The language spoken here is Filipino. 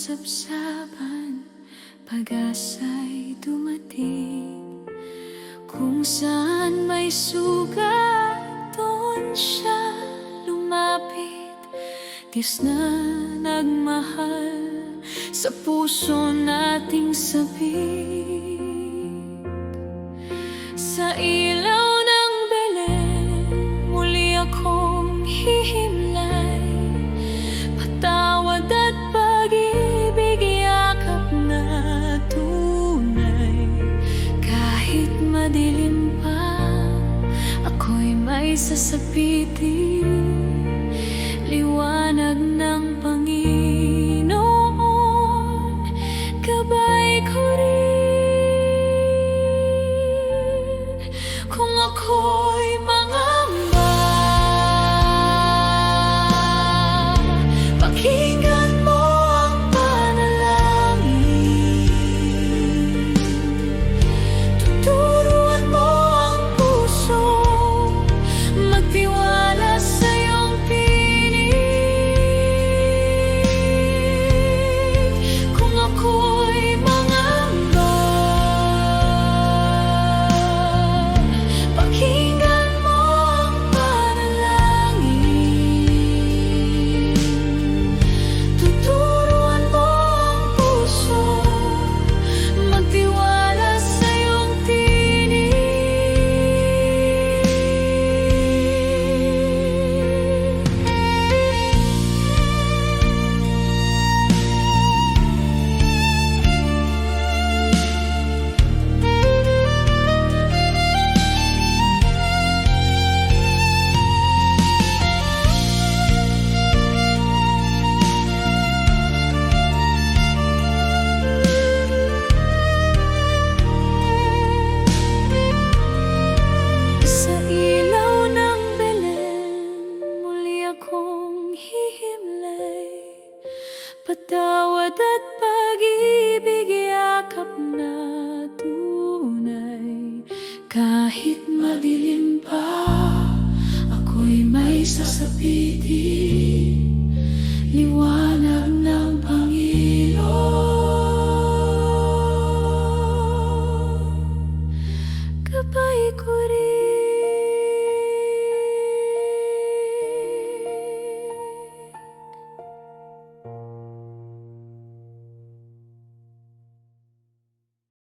sapsapan, pag-asa'y dumating. Kung saan may sugat, doon siya lumapit. Diyos na nagmahal sa puso nating sabik. Sa ilaw ng Belen, muli akong hihimlay. Patawad at pag-ibig, yakap na tunay. Kahit madilim pa, ako'y may sasapitin. Liwanag ng Panginoon, gabay ko rin. Kung ako'y mangamba, pakinggan mo ang panalangin. Tuturuan mo ang puso, magtiwala sa iyong pinig. Kung ako'y mangamba, pakinggan mo ang panalangin. Tuturuan mo ang puso, magtiwala sa iyong tinig. Sa ilaw ng Belen, muli akong hihimlay. Patawad at pag-ibig, yakap na tunay. Kahit madilim pa, ako'y may sasapitin.